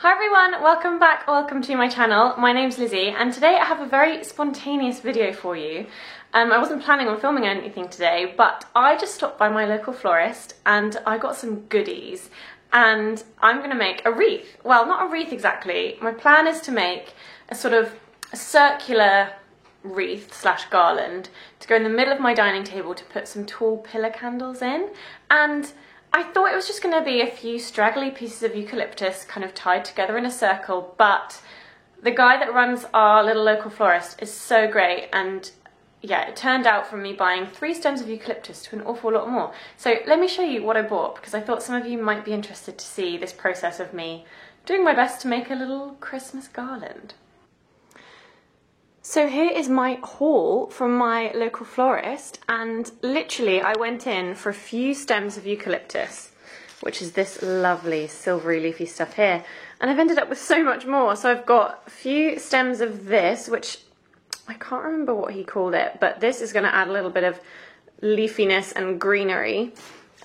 Hi everyone, welcome back, welcome to my channel. My name's Lizzie and today I have a very spontaneous video for you. I wasn't planning on filming anything today, but I just stopped by my local florist and I got some goodies and I'm going to make a wreath. Well, not a wreath exactly. My plan is to make a sort of a circular wreath slash garland to go in the middle of my dining table to put some tall pillar candles in, and I thought it was just going to be a few straggly pieces of eucalyptus kind of tied together in a circle, but the guy that runs our little local florist is so great, and yeah, it turned out from me buying 3 stems of eucalyptus to an awful lot more. So let me show you what I bought, because I thought some of you might be interested to see this process of me doing my best to make a little Christmas garland. So here is my haul from my local florist, and literally I went in for a few stems of eucalyptus, which is this lovely silvery leafy stuff here, and I've ended up with so much more. So I've got a few stems of this, which I can't remember what he called it, but this is going to add a little bit of leafiness and greenery.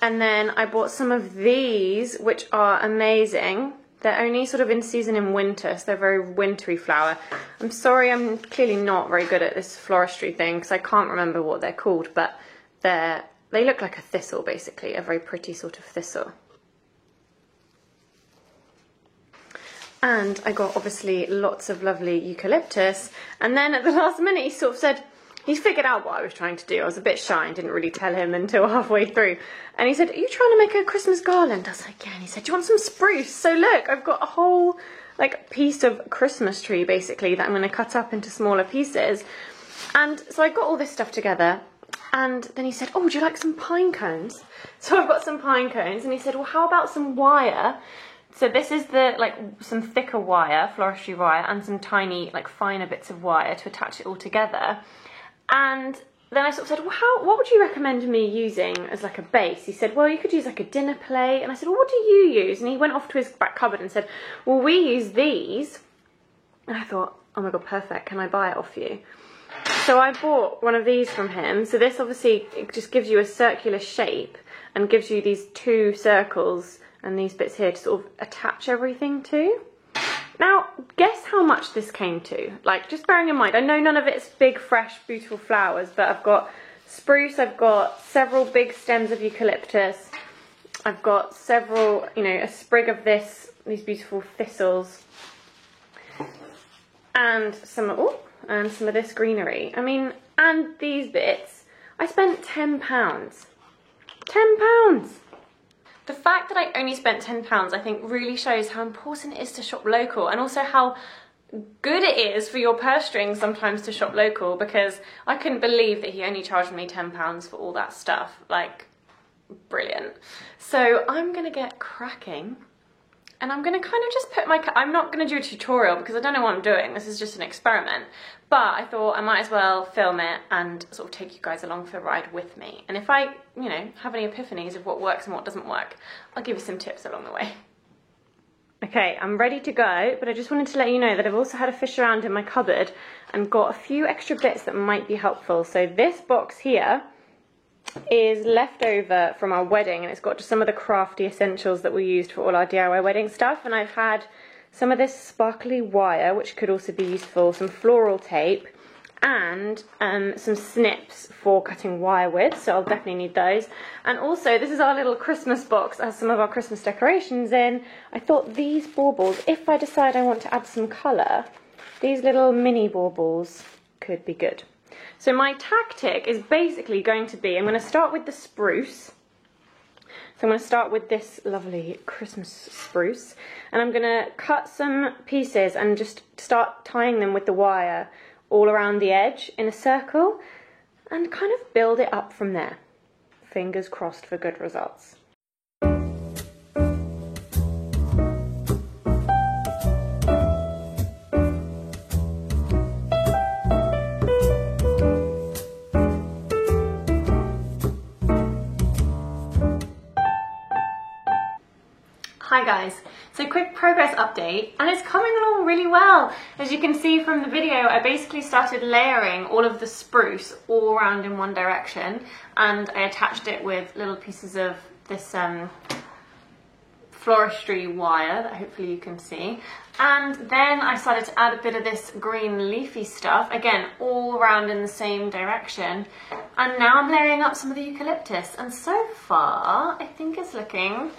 And then I bought some of these, which are amazing. They're only sort of in season in winter, so they're a very wintry flower. I'm sorry, I'm clearly not very good at this floristry thing because I can't remember what they're called, but they look like a thistle basically, a very pretty sort of thistle. And I got obviously lots of lovely eucalyptus, and then at the last minute he sort of said, he figured out what I was trying to do. I was a bit shy and didn't really tell him until halfway through. And he said, are you trying to make a Christmas garland? I was like, yeah. And he said, do you want some spruce? So look, I've got a whole like piece of Christmas tree basically that I'm going to cut up into smaller pieces. And so I got all this stuff together. And then he said, oh, would you like some pine cones? So I've got some pine cones. And he said, well, how about some wire? So this is some thicker wire, floristry wire, and some tiny, like finer bits of wire to attach it all together. And then I sort of said, well, what would you recommend me using as like a base? He said, well, you could use like a dinner plate. And I said, well, what do you use? And he went off to his back cupboard and said, well, we use these. And I thought, oh my God, perfect. Can I buy it off you? So I bought one of these from him. So this obviously, it just gives you a circular shape and gives you these 2 circles and these bits here to sort of attach everything to. Now, guess how much this came to? Like, just bearing in mind, I know none of it's big, fresh, beautiful flowers, but I've got spruce, I've got several big stems of eucalyptus, I've got several, a sprig of these beautiful thistles, and some of this greenery. I mean, and these bits, I spent £10. £10! The fact that I only spent £10 I think really shows how important it is to shop local, and also how good it is for your purse strings sometimes to shop local, because I couldn't believe that he only charged me £10 for all that stuff. Like, brilliant. So I'm gonna get cracking, and I'm gonna kind of just put I'm not gonna do a tutorial because I don't know what I'm doing. This is just an experiment. But I thought I might as well film it and sort of take you guys along for a ride with me. And if I, have any epiphanies of what works and what doesn't work, I'll give you some tips along the way. Okay, I'm ready to go, but I just wanted to let you know that I've also had a fish around in my cupboard and got a few extra bits that might be helpful. So this box here is left over from our wedding, and it's got just some of the crafty essentials that we used for all our DIY wedding stuff. And I've had some of this sparkly wire, which could also be useful, some floral tape, and some snips for cutting wire with, so I'll definitely need those. And also, this is our little Christmas box that has some of our Christmas decorations in. I thought these baubles, if I decide I want to add some colour, these little mini baubles could be good. So my tactic is basically going to be, I'm going to start with the spruce. So I'm going to start with this lovely Christmas spruce, and I'm going to cut some pieces and just start tying them with the wire all around the edge in a circle and kind of build it up from there. Fingers crossed for good results. Hi guys, so quick progress update, and it's coming along really well. As you can see from the video, I basically started layering all of the spruce all around in one direction, and I attached it with little pieces of this floristry wire that hopefully you can see. And then I started to add a bit of this green leafy stuff, again, all around in the same direction. And now I'm layering up some of the eucalyptus. And so far, I think it's looking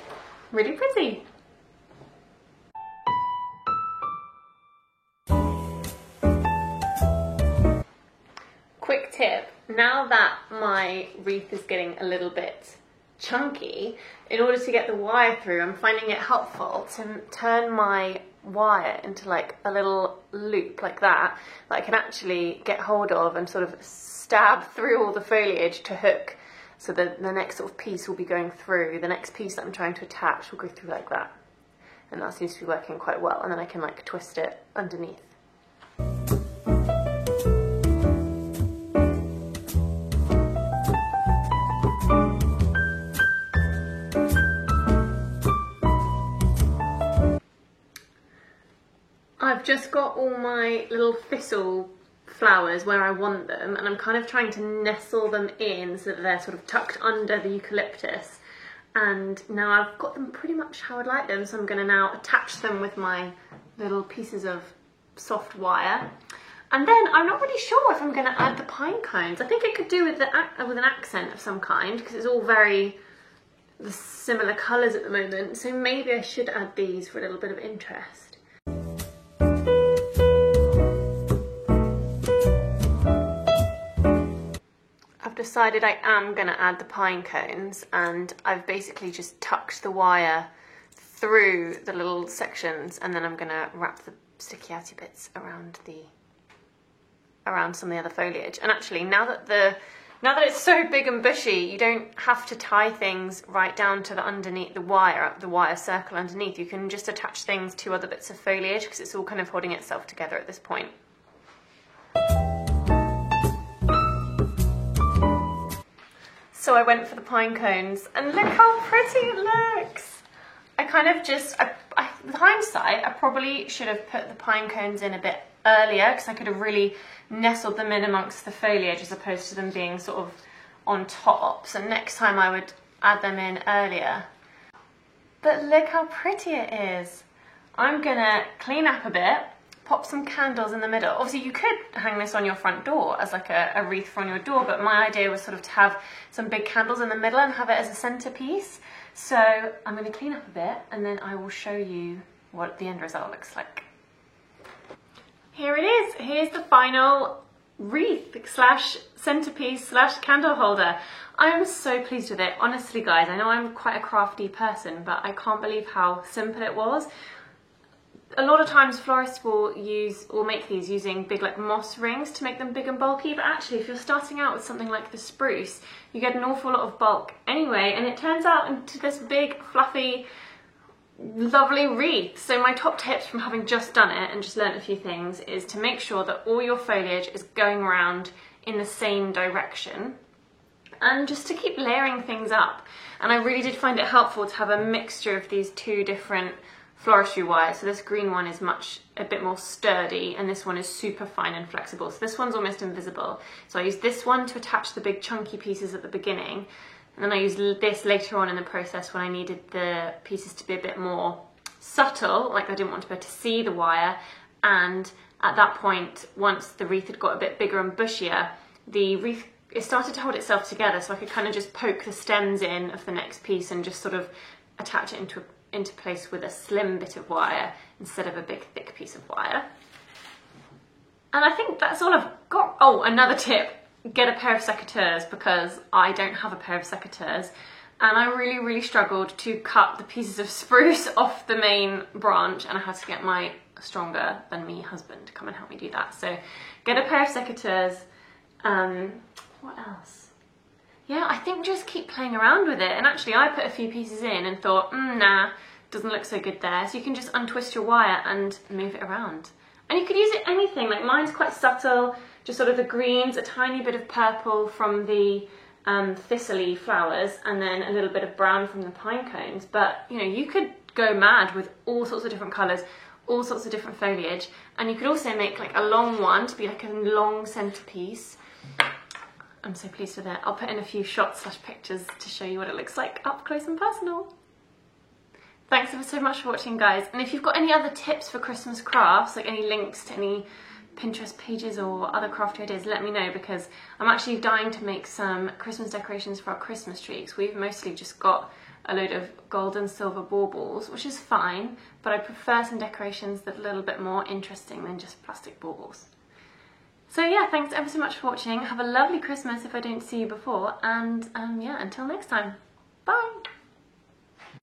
really pretty. Quick tip, now that my wreath is getting a little bit chunky, in order to get the wire through, I'm finding it helpful to turn my wire into like a little loop like that I can actually get hold of and sort of stab through all the foliage to hook, so that the next sort of piece will be going through, the next piece that I'm trying to attach will go through like that. And that seems to be working quite well, and then I can like twist it underneath. I've just got all my little thistle flowers where I want them, and I'm kind of trying to nestle them in so that they're sort of tucked under the eucalyptus. And now I've got them pretty much how I'd like them, so I'm going to now attach them with my little pieces of soft wire. And then I'm not really sure if I'm going to add the pine cones. I think it could do with an accent of some kind, because it's all very the similar colours at the moment, so maybe I should add these for a little bit of interest. I've decided I am going to add the pine cones, and I've basically just tucked the wire through the little sections, and then I'm going to wrap the sticky outy bits around some of the other foliage. And actually, now that it's so big and bushy, you don't have to tie things right down to the underneath the wire circle underneath. You can just attach things to other bits of foliage, because it's all kind of holding itself together at this point. So I went for the pine cones, and look how pretty it looks. I kind of just, with hindsight, I probably should have put the pine cones in a bit earlier, because I could have really nestled them in amongst the foliage as opposed to them being sort of on top. So next time I would add them in earlier. But look how pretty it is. I'm gonna clean up a bit, pop some candles in the middle. Obviously you could hang this on your front door as like a wreath on your door, but my idea was sort of to have some big candles in the middle and have it as a centerpiece. So I'm going to clean up a bit, and then I will show you what the end result looks like. Here it is. Here's the final wreath slash centerpiece slash candle holder. I am so pleased with it. Honestly guys, I know I'm quite a crafty person, but I can't believe how simple it was. A lot of times florists will make these using big like moss rings to make them big and bulky, but actually if you're starting out with something like the spruce, you get an awful lot of bulk anyway, and it turns out into this big fluffy lovely wreath. So my top tips from having just done it and just learnt a few things is to make sure that all your foliage is going around in the same direction, and just to keep layering things up. And I really did find it helpful to have a mixture of these two different floristry wire. So this green one is a bit more sturdy, and this one is super fine and flexible. So this one's almost invisible. So I used this one to attach the big chunky pieces at the beginning, and then I used this later on in the process when I needed the pieces to be a bit more subtle, like I didn't want to be able to see the wire. And at that point, once the wreath had got a bit bigger and bushier, the wreath, it started to hold itself together, so I could kind of just poke the stems in of the next piece and just sort of attach it into place with a slim bit of wire instead of a big thick piece of wire. And I think that's all I've got. Oh, another tip, get a pair of secateurs, because I don't have a pair of secateurs, and I really struggled to cut the pieces of spruce off the main branch, and I had to get my stronger than me husband to come and help me do that. So get a pair of secateurs. What else? Yeah, I think just keep playing around with it. And actually I put a few pieces in and thought, nah, doesn't look so good there. So you can just untwist your wire and move it around. And you could use it anything, like mine's quite subtle, just sort of the greens, a tiny bit of purple from the thistle-y flowers, and then a little bit of brown from the pine cones. But you know, you could go mad with all sorts of different colours, all sorts of different foliage. And you could also make like a long one to be like a long centerpiece. I'm so pleased with it. I'll put in a few shots slash pictures to show you what it looks like up close and personal. Thanks ever so much for watching, guys. And if you've got any other tips for Christmas crafts, like any links to any Pinterest pages or other crafty ideas, let me know, because I'm actually dying to make some Christmas decorations for our Christmas trees. We've mostly just got a load of gold and silver baubles, which is fine, but I prefer some decorations that are a little bit more interesting than just plastic baubles. So yeah, thanks ever so much for watching. Have a lovely Christmas if I don't see you before, and yeah, until next time.